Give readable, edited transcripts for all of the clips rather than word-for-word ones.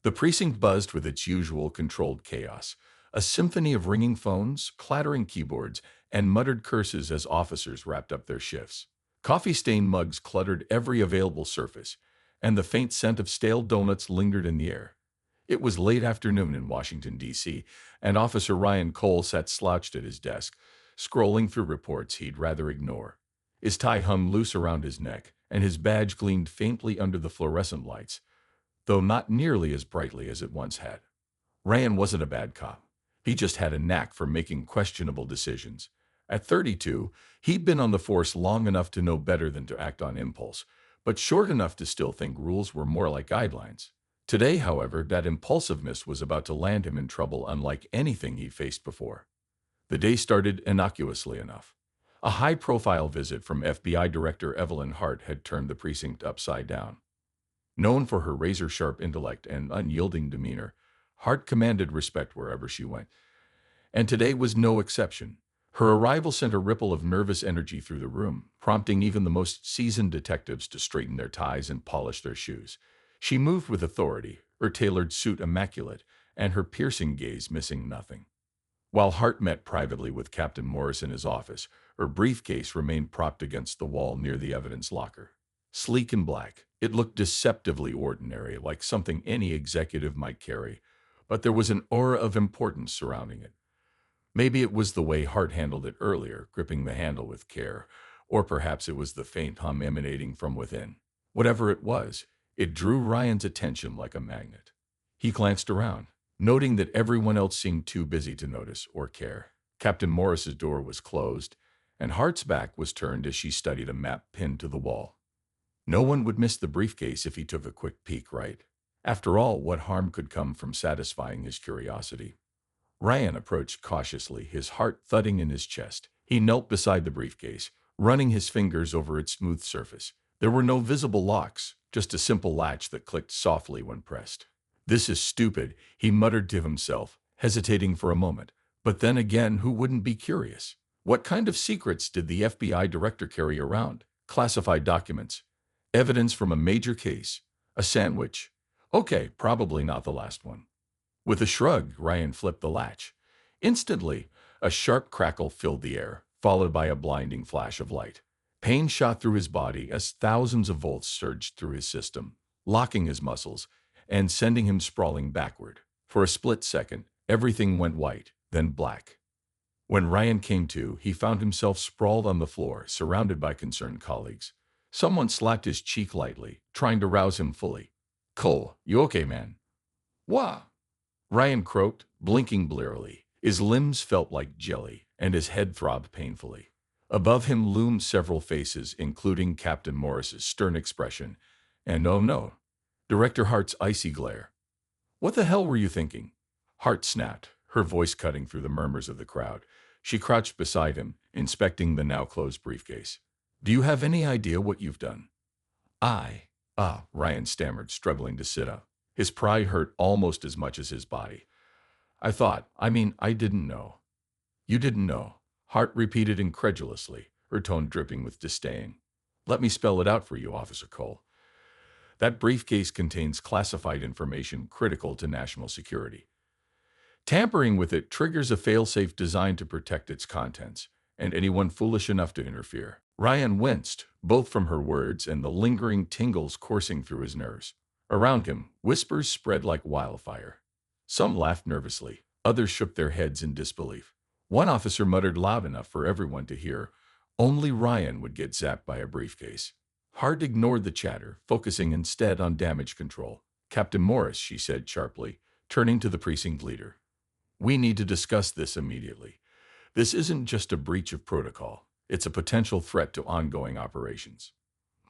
The precinct buzzed with its usual controlled chaos, a symphony of ringing phones, clattering keyboards, and muttered curses as officers wrapped up their shifts. Coffee-stained mugs cluttered every available surface, and the faint scent of stale donuts lingered in the air. It was late afternoon in Washington, D.C., and Officer Ryan Cole sat slouched at his desk, scrolling through reports he'd rather ignore. His tie hung loose around his neck, and his badge gleamed faintly under the fluorescent lights, though not nearly as brightly as it once had. Ryan wasn't a bad cop. He just had a knack for making questionable decisions. At 32, he'd been on the force long enough to know better than to act on impulse, but short enough to still think rules were more like guidelines. Today, however, that impulsiveness was about to land him in trouble unlike anything he faced before. The day started innocuously enough. A high-profile visit from FBI Director Evelyn Hart had turned the precinct upside down. Known for her razor-sharp intellect and unyielding demeanor, Hart commanded respect wherever she went. And today was no exception. Her arrival sent a ripple of nervous energy through the room, prompting even the most seasoned detectives to straighten their ties and polish their shoes. She moved with authority, her tailored suit immaculate, and her piercing gaze missing nothing. While Hart met privately with Captain Morris in his office, her briefcase remained propped against the wall near the evidence locker. Sleek and black, it looked deceptively ordinary, like something any executive might carry, but there was an aura of importance surrounding it. Maybe it was the way Hart handled it earlier, gripping the handle with care, or perhaps it was the faint hum emanating from within. Whatever it was, it drew Ryan's attention like a magnet. He glanced around, noting that everyone else seemed too busy to notice or care. Captain Morris's door was closed, and Hart's back was turned as she studied a map pinned to the wall. No one would miss the briefcase if he took a quick peek, right? After all, what harm could come from satisfying his curiosity? Ryan approached cautiously, his heart thudding in his chest. He knelt beside the briefcase, running his fingers over its smooth surface. There were no visible locks, just a simple latch that clicked softly when pressed. "This is stupid," he muttered to himself, hesitating for a moment. But then again, who wouldn't be curious? What kind of secrets did the FBI director carry around? Classified documents, evidence from a major case, a sandwich. Okay, probably not the last one. With a shrug, Ryan flipped the latch. Instantly, a sharp crackle filled the air, followed by a blinding flash of light. Pain shot through his body as thousands of volts surged through his system, locking his muscles and sending him sprawling backward. For a split second, everything went white, then black. When Ryan came to, he found himself sprawled on the floor, surrounded by concerned colleagues. Someone slapped his cheek lightly, trying to rouse him fully. "Cole, you okay, man?" "Wha?" Ryan croaked, blinking blearily. His limbs felt like jelly, and his head throbbed painfully. Above him loomed several faces, including Captain Morris's stern expression, and oh no, Director Hart's icy glare. "What the hell were you thinking?" Hart snapped, her voice cutting through the murmurs of the crowd. She crouched beside him, inspecting the now-closed briefcase. "Do you have any idea what you've done?" Ryan stammered, struggling to sit up. His pride hurt almost as much as his body. I didn't know." "You didn't know," Hart repeated incredulously, her tone dripping with disdain. "Let me spell it out for you, Officer Cole. That briefcase contains classified information critical to national security. Tampering with it triggers a failsafe designed to protect its contents, and anyone foolish enough to interfere." Ryan winced, both from her words and the lingering tingles coursing through his nerves. Around him, whispers spread like wildfire. Some laughed nervously, others shook their heads in disbelief. One officer muttered loud enough for everyone to hear, "Only Ryan would get zapped by a briefcase." Hart ignored the chatter, focusing instead on damage control. "Captain Morris," she said sharply, turning to the precinct leader. "We need to discuss this immediately. This isn't just a breach of protocol. It's a potential threat to ongoing operations."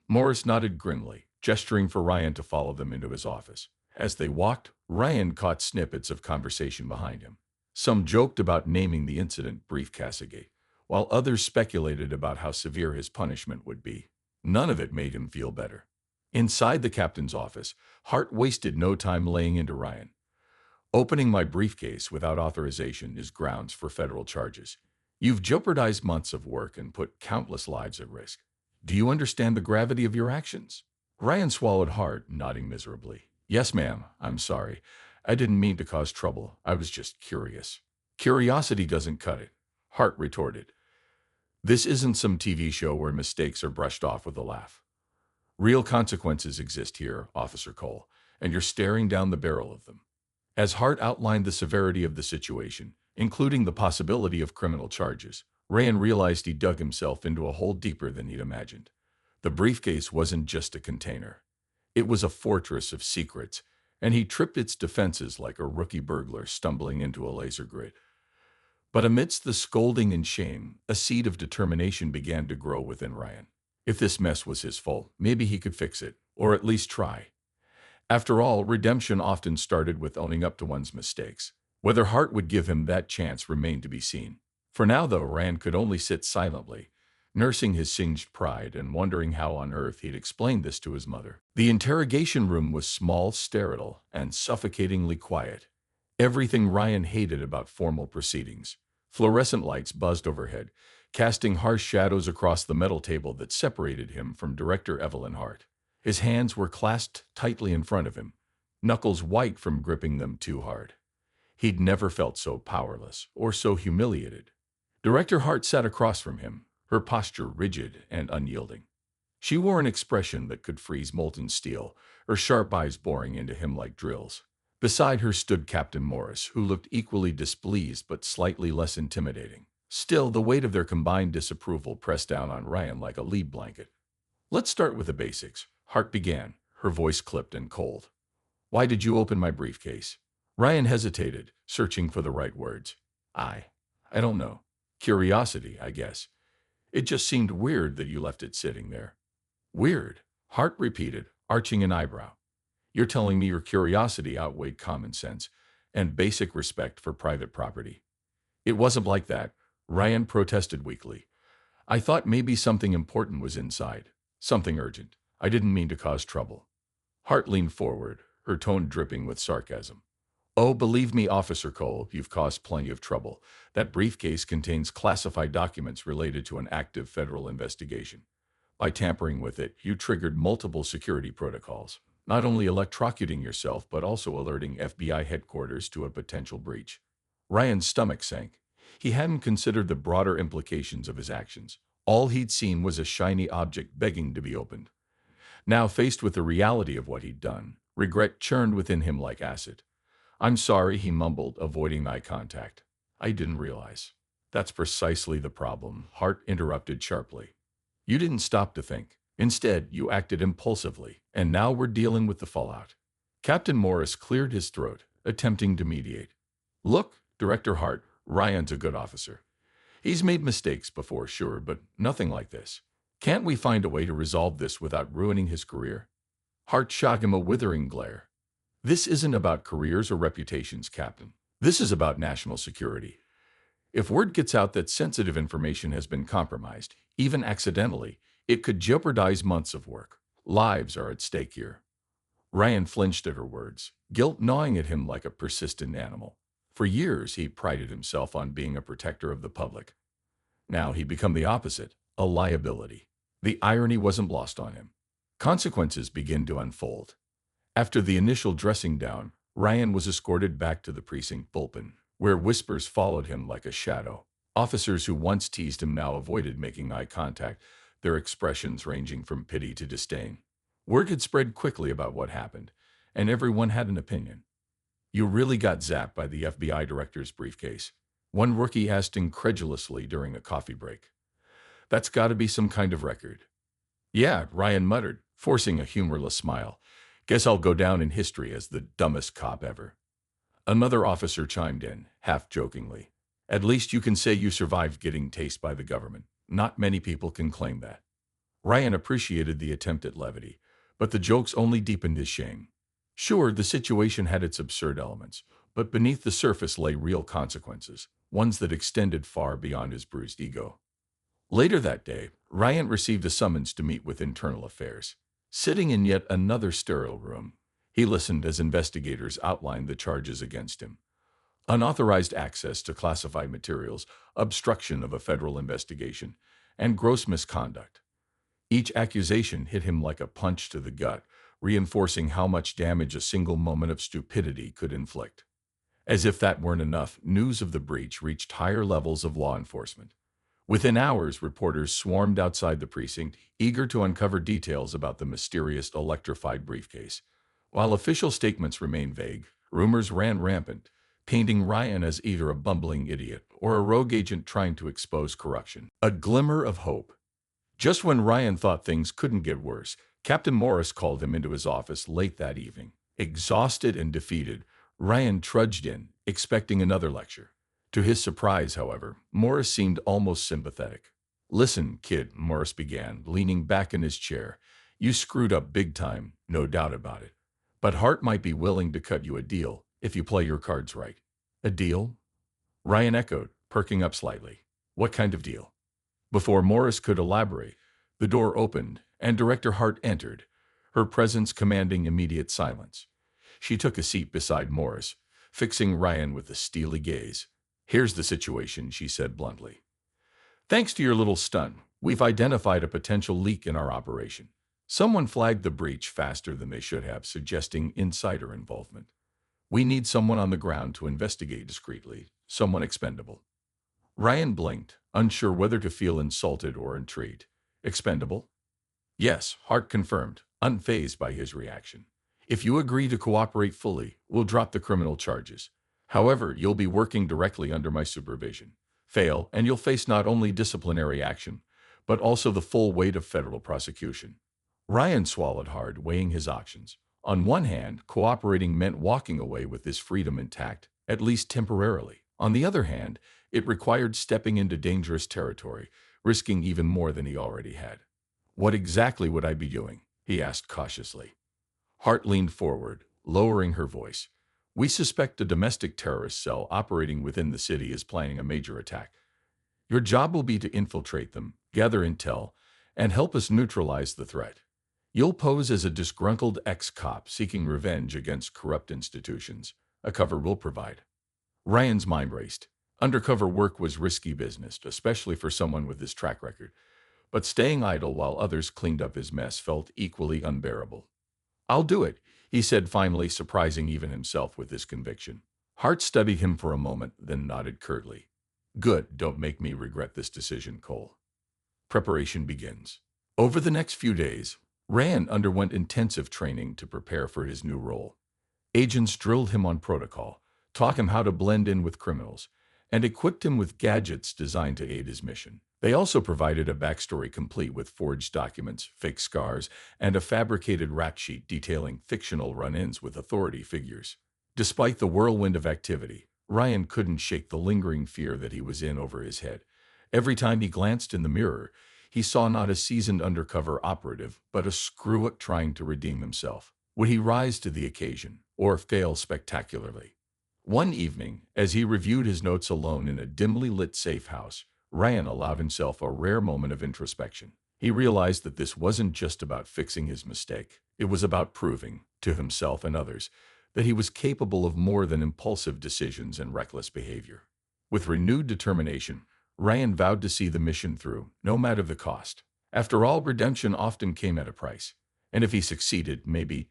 Morris nodded grimly, gesturing for Ryan to follow them into his office. As they walked, Ryan caught snippets of conversation behind him. Some joked about naming the incident Briefcasegate, while others speculated about how severe his punishment would be. None of it made him feel better. Inside the captain's office, Hart wasted no time laying into Ryan. "Opening my briefcase without authorization is grounds for federal charges. You've jeopardized months of work and put countless lives at risk. Do you understand the gravity of your actions?" Ryan swallowed hard, nodding miserably. Yes, ma'am, I'm sorry. I didn't mean to cause trouble. I was just curious. Curiosity doesn't cut it, Hart retorted. This isn't some TV show where mistakes are brushed off with a laugh. Real consequences exist here, Officer Cole, and you're staring down the barrel of them. As Hart outlined the severity of the situation, including the possibility of criminal charges, Ryan realized he dug himself into a hole deeper than he'd imagined. The briefcase wasn't just a container. It was a fortress of secrets, and he tripped its defenses like a rookie burglar stumbling into a laser grid. But amidst the scolding and shame, a seed of determination began to grow within Ryan. If this mess was his fault, maybe he could fix it, or at least try. After all, redemption often started with owning up to one's mistakes. Whether Hart would give him that chance remained to be seen. For now, though, Rand could only sit silently, nursing his singed pride and wondering how on earth he'd explain this to his mother. The interrogation room was small, sterile, and suffocatingly quiet. Everything Ryan hated about formal proceedings. Fluorescent lights buzzed overhead, casting harsh shadows across the metal table that separated him from Director Evelyn Hart. His hands were clasped tightly in front of him, knuckles white from gripping them too hard. He'd never felt so powerless or so humiliated. Director Hart sat across from him, her posture rigid and unyielding. She wore an expression that could freeze molten steel, her sharp eyes boring into him like drills. Beside her stood Captain Morris, who looked equally displeased but slightly less intimidating. Still, the weight of their combined disapproval pressed down on Ryan like a lead blanket. Let's start with the basics, Hart began, her voice clipped and cold. Why did you open my briefcase? Ryan hesitated, searching for the right words. I don't know. Curiosity, I guess. It just seemed weird that you left it sitting there. Weird, Hart repeated, arching an eyebrow. You're telling me your curiosity outweighed common sense and basic respect for private property. It wasn't like that, Ryan protested weakly. I thought maybe something important was inside, something urgent. I didn't mean to cause trouble. Hart leaned forward, her tone dripping with sarcasm. Oh, believe me, Officer Cole, you've caused plenty of trouble. That briefcase contains classified documents related to an active federal investigation. By tampering with it, you triggered multiple security protocols, not only electrocuting yourself, but also alerting FBI headquarters to a potential breach. Ryan's stomach sank. He hadn't considered the broader implications of his actions. All he'd seen was a shiny object begging to be opened. Now, faced with the reality of what he'd done, regret churned within him like acid. I'm sorry, he mumbled, avoiding eye contact. I didn't realize. That's precisely the problem, Hart interrupted sharply. You didn't stop to think. Instead, you acted impulsively, and now we're dealing with the fallout. Captain Morris cleared his throat, attempting to mediate. Look, Director Hart, Ryan's a good officer. He's made mistakes before, sure, but nothing like this. Can't we find a way to resolve this without ruining his career? Hart shot him a withering glare. This isn't about careers or reputations, Captain. This is about national security. If word gets out that sensitive information has been compromised, even accidentally, it could jeopardize months of work. Lives are at stake here. Ryan flinched at her words, guilt gnawing at him like a persistent animal. For years, he prided himself on being a protector of the public. Now he'd become the opposite, a liability. The irony wasn't lost on him. Consequences began to unfold. After the initial dressing down, Ryan was escorted back to the precinct bullpen, where whispers followed him like a shadow. Officers who once teased him now avoided making eye contact, their expressions ranging from pity to disdain. Word had spread quickly about what happened, and everyone had an opinion. You really got zapped by the FBI director's briefcase, one rookie asked incredulously during a coffee break. That's got to be some kind of record. Yeah, Ryan muttered, forcing a humorless smile. Guess I'll go down in history as the dumbest cop ever. Another officer chimed in, half jokingly. At least you can say you survived getting tased by the government. Not many people can claim that. Ryan appreciated the attempt at levity, but the jokes only deepened his shame. Sure, the situation had its absurd elements, but beneath the surface lay real consequences, ones that extended far beyond his bruised ego. Later that day, Ryan received a summons to meet with Internal Affairs. Sitting in yet another sterile room, he listened as investigators outlined the charges against him. Unauthorized access to classified materials, obstruction of a federal investigation, and gross misconduct. Each accusation hit him like a punch to the gut, reinforcing how much damage a single moment of stupidity could inflict. As if that weren't enough, news of the breach reached higher levels of law enforcement. Within hours, reporters swarmed outside the precinct, eager to uncover details about the mysterious electrified briefcase. While official statements remained vague, rumors ran rampant, painting Ryan as either a bumbling idiot or a rogue agent trying to expose corruption. A glimmer of hope. Just when Ryan thought things couldn't get worse, Captain Morris called him into his office late that evening. Exhausted and defeated, Ryan trudged in, expecting another lecture. To his surprise, however, Morris seemed almost sympathetic. "Listen, kid," Morris began, leaning back in his chair. "You screwed up big time, no doubt about it. But Hart might be willing to cut you a deal if you play your cards right." "A deal?" Ryan echoed, perking up slightly. "What kind of deal?" Before Morris could elaborate, the door opened and Director Hart entered, her presence commanding immediate silence. She took a seat beside Morris, fixing Ryan with a steely gaze. "Here's the situation," she said bluntly. "Thanks to your little stunt, we've identified a potential leak in our operation. Someone flagged the breach faster than they should have, suggesting insider involvement. We need someone on the ground to investigate discreetly, someone expendable." Ryan blinked, unsure whether to feel insulted or intrigued. "Expendable?" "Yes," Hart confirmed, unfazed by his reaction. "If you agree to cooperate fully, we'll drop the criminal charges. However, you'll be working directly under my supervision. Fail, and you'll face not only disciplinary action, but also the full weight of federal prosecution." Ryan swallowed hard, weighing his options. On one hand, cooperating meant walking away with his freedom intact, at least temporarily. On the other hand, it required stepping into dangerous territory, risking even more than he already had. "What exactly would I be doing?" he asked cautiously. Hart leaned forward, lowering her voice. "We suspect a domestic terrorist cell operating within the city is planning a major attack. Your job will be to infiltrate them, gather intel, and help us neutralize the threat. You'll pose as a disgruntled ex-cop seeking revenge against corrupt institutions. A cover we'll provide." Ryan's mind raced. Undercover work was risky business, especially for someone with his track record. But staying idle while others cleaned up his mess felt equally unbearable. "I'll do it," he said finally, surprising even himself with his conviction. Hart studied him for a moment, then nodded curtly. "Good, don't make me regret this decision, Cole." Preparation begins. Over the next few days, Ryan underwent intensive training to prepare for his new role. Agents drilled him on protocol, taught him how to blend in with criminals, and equipped him with gadgets designed to aid his mission. They also provided a backstory complete with forged documents, fake scars, and a fabricated rap sheet detailing fictional run-ins with authority figures. Despite the whirlwind of activity, Ryan couldn't shake the lingering fear that he was in over his head. Every time he glanced in the mirror, he saw not a seasoned undercover operative, but a screw-up trying to redeem himself. Would he rise to the occasion, or fail spectacularly? One evening, as he reviewed his notes alone in a dimly lit safe house, Ryan allowed himself a rare moment of introspection. He realized that this wasn't just about fixing his mistake. It was about proving, to himself and others, that he was capable of more than impulsive decisions and reckless behavior. With renewed determination, Ryan vowed to see the mission through, no matter the cost. After all, redemption often came at a price. And if he succeeded, maybe,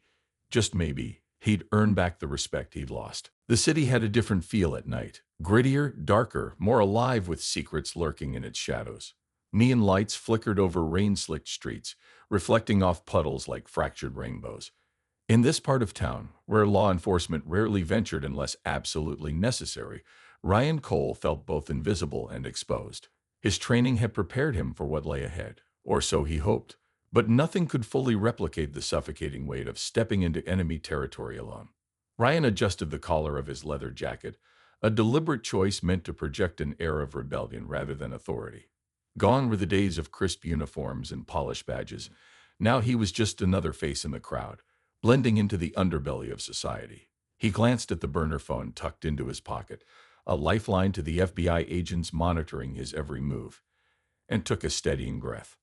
just maybe, he'd earn back the respect he'd lost. The city had a different feel at night. Grittier, darker, more alive with secrets lurking in its shadows. Neon lights flickered over rain-slicked streets, reflecting off puddles like fractured rainbows. In this part of town, where law enforcement rarely ventured unless absolutely necessary, Ryan Cole felt both invisible and exposed. His training had prepared him for what lay ahead, or so he hoped, but nothing could fully replicate the suffocating weight of stepping into enemy territory alone. Ryan adjusted the collar of his leather jacket, a deliberate choice meant to project an air of rebellion rather than authority. Gone were the days of crisp uniforms and polished badges. Now he was just another face in the crowd, blending into the underbelly of society. He glanced at the burner phone tucked into his pocket, a lifeline to the FBI agents monitoring his every move, and took a steadying breath.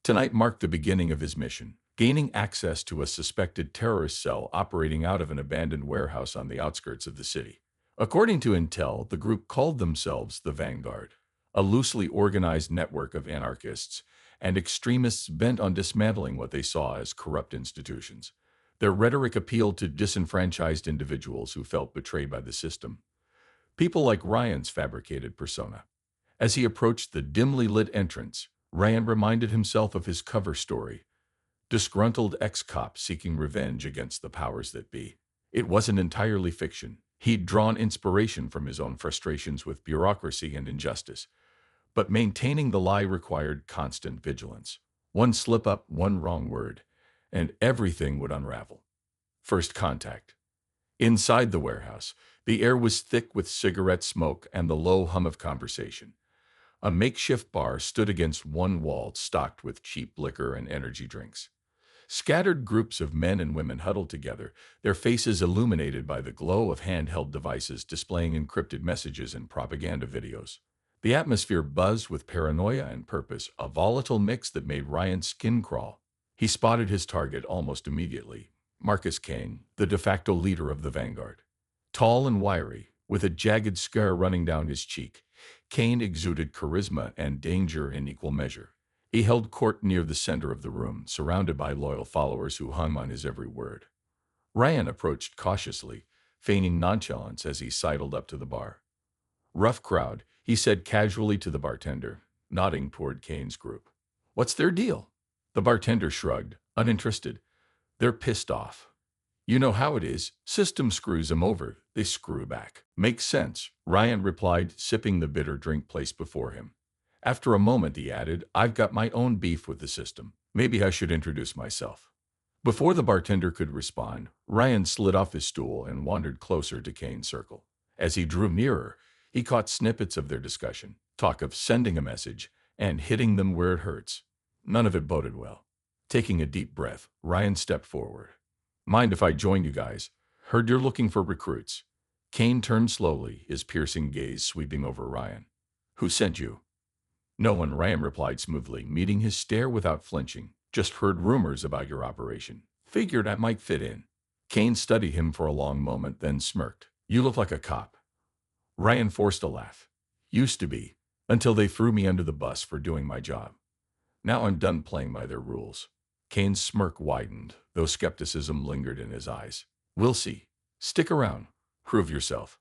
Tonight marked the beginning of his mission, gaining access to a suspected terrorist cell operating out of an abandoned warehouse on the outskirts of the city. According to intel, the group called themselves the Vanguard, a loosely organized network of anarchists and extremists bent on dismantling what they saw as corrupt institutions. Their rhetoric appealed to disenfranchised individuals who felt betrayed by the system. People like Ryan's fabricated persona. As he approached the dimly lit entrance, Ryan reminded himself of his cover story, disgruntled ex-cop seeking revenge against the powers that be. It wasn't entirely fiction. He'd drawn inspiration from his own frustrations with bureaucracy and injustice, but maintaining the lie required constant vigilance. One slip-up, one wrong word, and everything would unravel. First contact. Inside the warehouse, the air was thick with cigarette smoke and the low hum of conversation. A makeshift bar stood against one wall, stocked with cheap liquor and energy drinks. Scattered groups of men and women huddled together, their faces illuminated by the glow of handheld devices displaying encrypted messages and propaganda videos. The atmosphere buzzed with paranoia and purpose, a volatile mix that made Ryan's skin crawl. He spotted his target almost immediately, Marcus Kane, the de facto leader of the Vanguard. Tall and wiry, with a jagged scar running down his cheek, Kane exuded charisma and danger in equal measure. He held court near the center of the room, surrounded by loyal followers who hung on his every word. Ryan approached cautiously, feigning nonchalance as he sidled up to the bar. "Rough crowd," he said casually to the bartender, nodding toward Kane's group. "What's their deal?" The bartender shrugged, uninterested. "They're pissed off. You know how it is. System screws them over, they screw back." "Makes sense," Ryan replied, sipping the bitter drink placed before him. After a moment, he added, "I've got my own beef with the system. Maybe I should introduce myself." Before the bartender could respond, Ryan slid off his stool and wandered closer to Kane's circle. As he drew nearer, he caught snippets of their discussion, talk of sending a message and hitting them where it hurts. None of it boded well. Taking a deep breath, Ryan stepped forward. "Mind if I join you guys? Heard you're looking for recruits." Kane turned slowly, his piercing gaze sweeping over Ryan. "Who sent you?" "No one," Ryan replied smoothly, meeting his stare without flinching. "Just heard rumors about your operation. Figured I might fit in." Kane studied him for a long moment, then smirked. "You look like a cop." Ryan forced a laugh. "Used to be, until they threw me under the bus for doing my job. Now I'm done playing by their rules." Kane's smirk widened, though skepticism lingered in his eyes. "We'll see. Stick around. Prove yourself."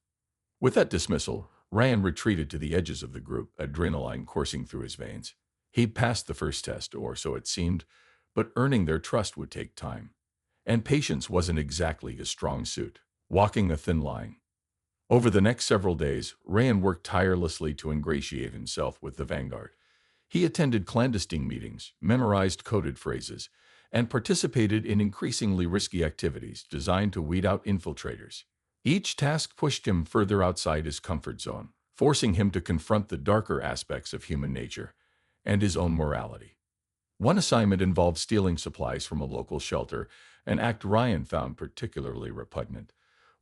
With that dismissal, Ryan retreated to the edges of the group, adrenaline coursing through his veins. He'd passed the first test, or so it seemed, but earning their trust would take time. And patience wasn't exactly his strong suit, walking a thin line. Over the next several days, Ryan worked tirelessly to ingratiate himself with the Vanguard. He attended clandestine meetings, memorized coded phrases, and participated in increasingly risky activities designed to weed out infiltrators. Each task pushed him further outside his comfort zone, forcing him to confront the darker aspects of human nature and his own morality. One assignment involved stealing supplies from a local shelter, an act Ryan found particularly repugnant.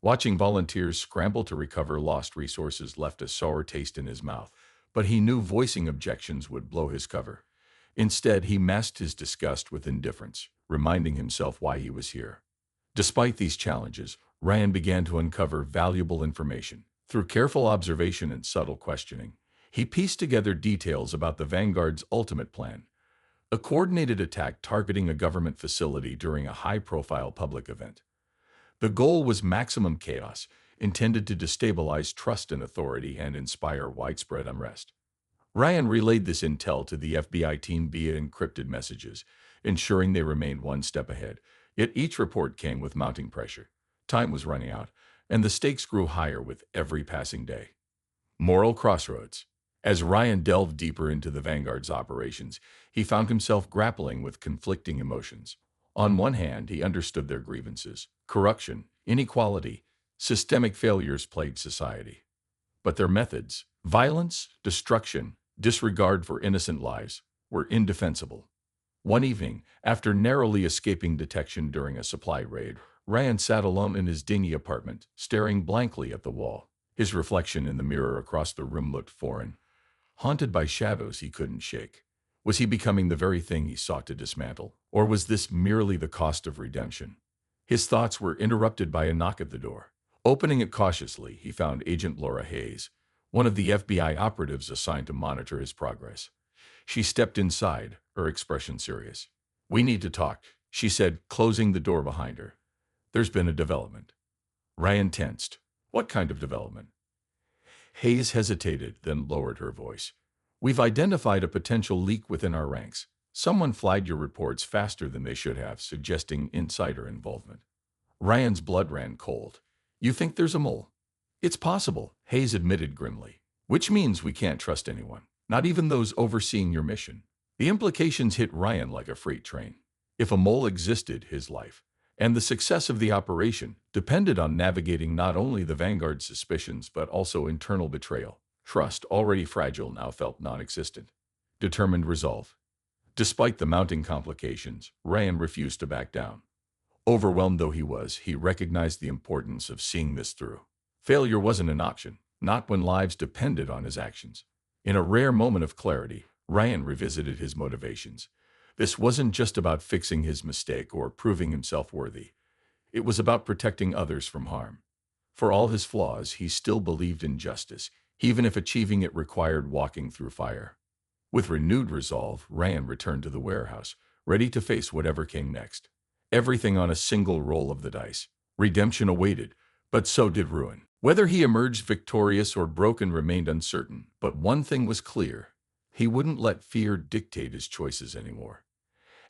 Watching volunteers scramble to recover lost resources left a sour taste in his mouth, but he knew voicing objections would blow his cover. Instead, he masked his disgust with indifference, reminding himself why he was here. Despite these challenges, Ryan began to uncover valuable information. Through careful observation and subtle questioning, he pieced together details about the Vanguard's ultimate plan: a coordinated attack targeting a government facility during a high-profile public event. The goal was maximum chaos, intended to destabilize trust in authority and inspire widespread unrest. Ryan relayed this intel to the FBI team via encrypted messages, ensuring they remained one step ahead. Yet each report came with mounting pressure. Time was running out, and the stakes grew higher with every passing day. Moral crossroads. As Ryan delved deeper into the Vanguard's operations, he found himself grappling with conflicting emotions. On one hand, he understood their grievances. Corruption, inequality, systemic failures plagued society. But their methods, violence, destruction, disregard for innocent lives, were indefensible. One evening, after narrowly escaping detection during a supply raid, Ryan sat alone in his dingy apartment, staring blankly at the wall. His reflection in the mirror across the room looked foreign, haunted by shadows he couldn't shake. Was he becoming the very thing he sought to dismantle, or was this merely the cost of redemption? His thoughts were interrupted by a knock at the door. Opening it cautiously, he found Agent Laura Hayes, one of the FBI operatives assigned to monitor his progress. She stepped inside, her expression serious. "We need to talk," she said, closing the door behind her. There's been a development. Ryan tensed. What kind of development? Hayes hesitated, then lowered her voice. We've identified a potential leak within our ranks. Someone flagged your reports faster than they should have, suggesting insider involvement. Ryan's blood ran cold. You think there's a mole? It's possible, Hayes admitted grimly. Which means we can't trust anyone, not even those overseeing your mission. The implications hit Ryan like a freight train. If a mole existed, his life and the success of the operation depended on navigating not only the Vanguard's suspicions but also internal betrayal. Trust, already fragile, now felt non-existent. Determined resolve. Despite the mounting complications, Ryan refused to back down. Overwhelmed though he was, he recognized the importance of seeing this through. Failure wasn't an option, not when lives depended on his actions. In a rare moment of clarity, Ryan revisited his motivations. This wasn't just about fixing his mistake or proving himself worthy. It was about protecting others from harm. For all his flaws, he still believed in justice, even if achieving it required walking through fire. With renewed resolve, Ryan returned to the warehouse, ready to face whatever came next. Everything on a single roll of the dice. Redemption awaited, but so did ruin. Whether he emerged victorious or broken remained uncertain, but one thing was clear. He wouldn't let fear dictate his choices anymore.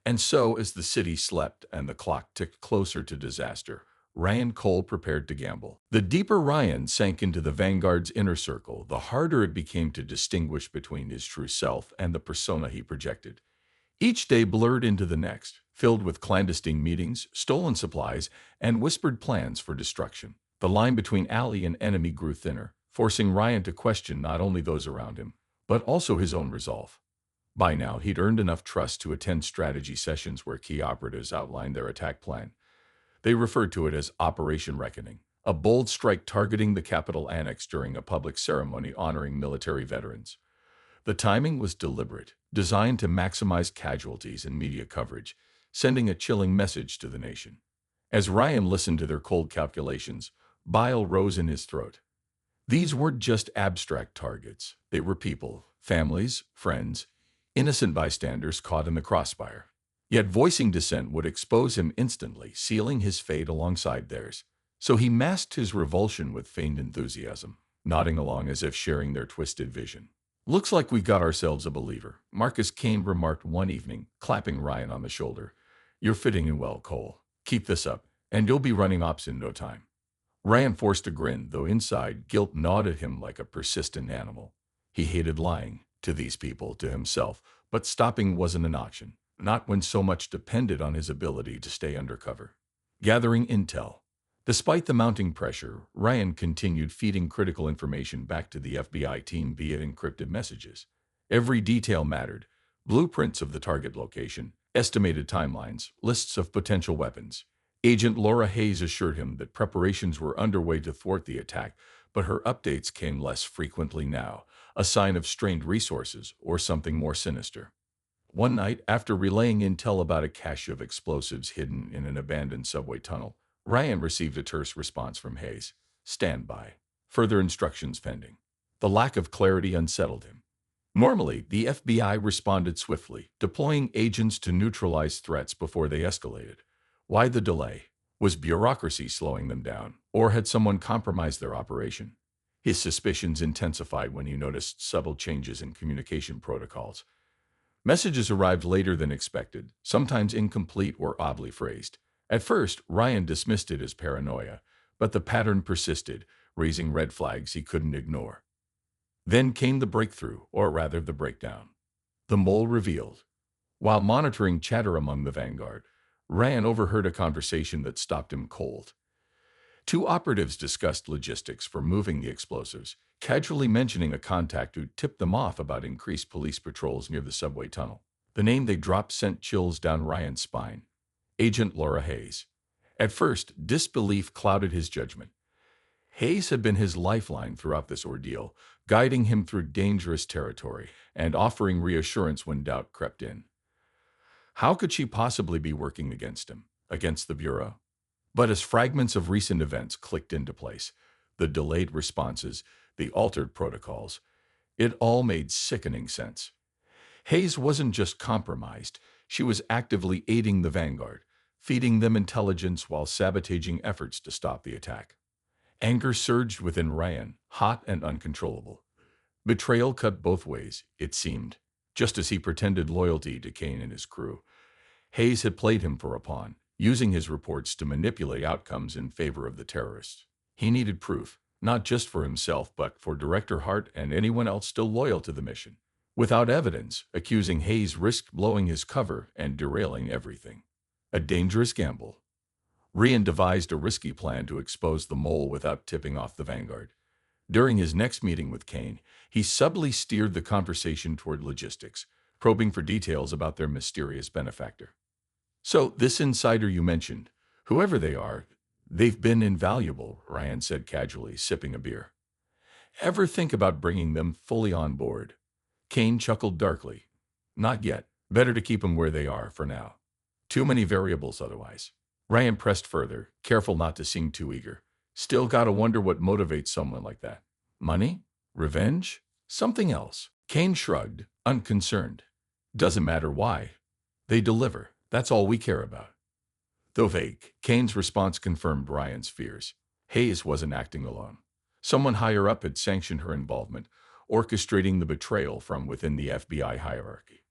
And so, as the city slept and the clock ticked closer to disaster, Ryan Cole prepared to gamble. The deeper Ryan sank into the Vanguard's inner circle, the harder it became to distinguish between his true self and the persona he projected. Each day blurred into the next, filled with clandestine meetings, stolen supplies, and whispered plans for destruction. The line between ally and enemy grew thinner, forcing Ryan to question not only those around him, but also his own resolve. By now, he'd earned enough trust to attend strategy sessions where key operatives outlined their attack plan. They referred to it as Operation Reckoning, a bold strike targeting the capital annex during a public ceremony honoring military veterans. The timing was deliberate, designed to maximize casualties and media coverage, sending a chilling message to the nation. As Ryan listened to their cold calculations, bile rose in his throat. These weren't just abstract targets. They were people, families, friends, innocent bystanders caught in the crossfire. Yet voicing dissent would expose him instantly, sealing his fate alongside theirs. So he masked his revulsion with feigned enthusiasm, nodding along as if sharing their twisted vision. Looks like we got ourselves a believer, Marcus Kane remarked one evening, clapping Ryan on the shoulder. You're fitting in well, Cole. Keep this up, and you'll be running ops in no time. Ryan forced a grin, though inside, guilt gnawed at him like a persistent animal. He hated lying, to these people, to himself, but stopping wasn't an option, not when so much depended on his ability to stay undercover. Gathering intel. Despite the mounting pressure, Ryan continued feeding critical information back to the FBI team via encrypted messages. Every detail mattered: blueprints of the target location, estimated timelines, lists of potential weapons. Agent Laura Hayes assured him that preparations were underway to thwart the attack, but her updates came less frequently now, a sign of strained resources or something more sinister. One night, after relaying intel about a cache of explosives hidden in an abandoned subway tunnel, Ryan received a terse response from Hayes. Stand by. Further instructions pending. The lack of clarity unsettled him. Normally, the FBI responded swiftly, deploying agents to neutralize threats before they escalated. Why the delay? Was bureaucracy slowing them down, or had someone compromised their operation? His suspicions intensified when he noticed subtle changes in communication protocols. Messages arrived later than expected, sometimes incomplete or oddly phrased. At first, Ryan dismissed it as paranoia, but the pattern persisted, raising red flags he couldn't ignore. Then came the breakthrough, or rather the breakdown. The mole revealed. While monitoring chatter among the Vanguard, Ryan overheard a conversation that stopped him cold. Two operatives discussed logistics for moving the explosives, casually mentioning a contact who tipped them off about increased police patrols near the subway tunnel. The name they dropped sent chills down Ryan's spine. Agent Laura Hayes. At first, disbelief clouded his judgment. Hayes had been his lifeline throughout this ordeal, guiding him through dangerous territory and offering reassurance when doubt crept in. How could she possibly be working against him, against the Bureau? But as fragments of recent events clicked into place, the delayed responses, the altered protocols, it all made sickening sense. Hayes wasn't just compromised, she was actively aiding the Vanguard, feeding them intelligence while sabotaging efforts to stop the attack. Anger surged within Ryan, hot and uncontrollable. Betrayal cut both ways, it seemed. Just as he pretended loyalty to Kane and his crew, Hayes had played him for a pawn, using his reports to manipulate outcomes in favor of the terrorists. He needed proof, not just for himself but for Director Hart and anyone else still loyal to the mission. Without evidence, accusing Hayes risked blowing his cover and derailing everything. A dangerous gamble. Ryan devised a risky plan to expose the mole without tipping off the vanguard. During his next meeting with Kane, he subtly steered the conversation toward logistics, probing for details about their mysterious benefactor. "So, this insider you mentioned, whoever they are, they've been invaluable," Ryan said casually, sipping a beer. "Ever think about bringing them fully on board?" Kane chuckled darkly. "Not yet. Better to keep them where they are for now. Too many variables otherwise." Ryan pressed further, careful not to seem too eager. "Still gotta wonder what motivates someone like that. Money? Revenge? Something else?" Kane shrugged, unconcerned. "Doesn't matter why. They deliver. That's all we care about." Though vague, Kane's response confirmed Ryan's fears. Hayes wasn't acting alone. Someone higher up had sanctioned her involvement, orchestrating the betrayal from within the FBI hierarchy.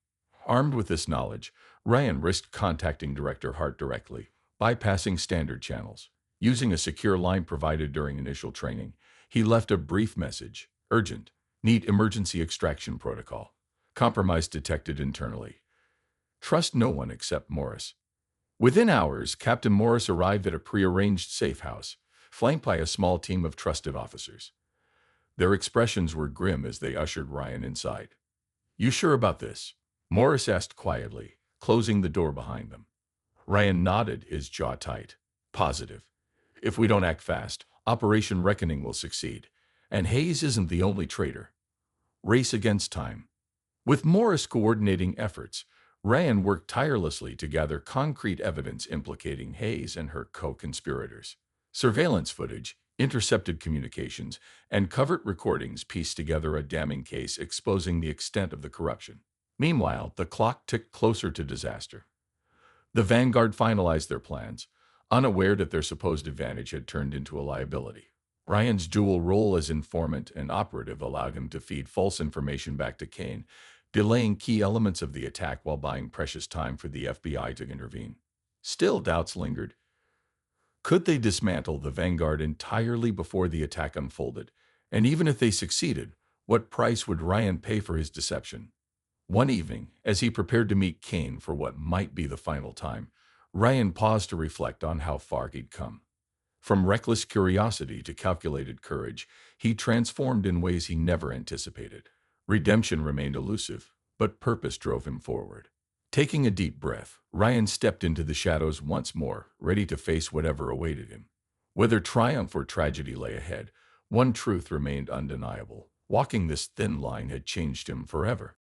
Armed with this knowledge, Ryan risked contacting Director Hart directly, bypassing standard channels. Using a secure line provided during initial training, he left a brief message: "Urgent. Need emergency extraction protocol. Compromise detected internally. Trust no one except Morris." Within hours, Captain Morris arrived at a prearranged safe house, flanked by a small team of trusted officers. Their expressions were grim as they ushered Ryan inside. "You sure about this?" Morris asked quietly, closing the door behind them. Ryan nodded, his jaw tight. "Positive. If we don't act fast, Operation Reckoning will succeed. And Hayes isn't the only traitor." Race against time. With Morris coordinating efforts, Ryan worked tirelessly to gather concrete evidence implicating Hayes and her co-conspirators. Surveillance footage, intercepted communications, and covert recordings pieced together a damning case exposing the extent of the corruption. Meanwhile, the clock ticked closer to disaster. The Vanguard finalized their plans, unaware that their supposed advantage had turned into a liability. Ryan's dual role as informant and operative allowed him to feed false information back to Kane, delaying key elements of the attack while buying precious time for the FBI to intervene. Still, doubts lingered. Could they dismantle the Vanguard entirely before the attack unfolded? And even if they succeeded, what price would Ryan pay for his deception? One evening, as he prepared to meet Kane for what might be the final time, Ryan paused to reflect on how far he'd come. From reckless curiosity to calculated courage, he transformed in ways he never anticipated. Redemption remained elusive, but purpose drove him forward. Taking a deep breath, Ryan stepped into the shadows once more, ready to face whatever awaited him. Whether triumph or tragedy lay ahead, one truth remained undeniable: walking this thin line had changed him forever.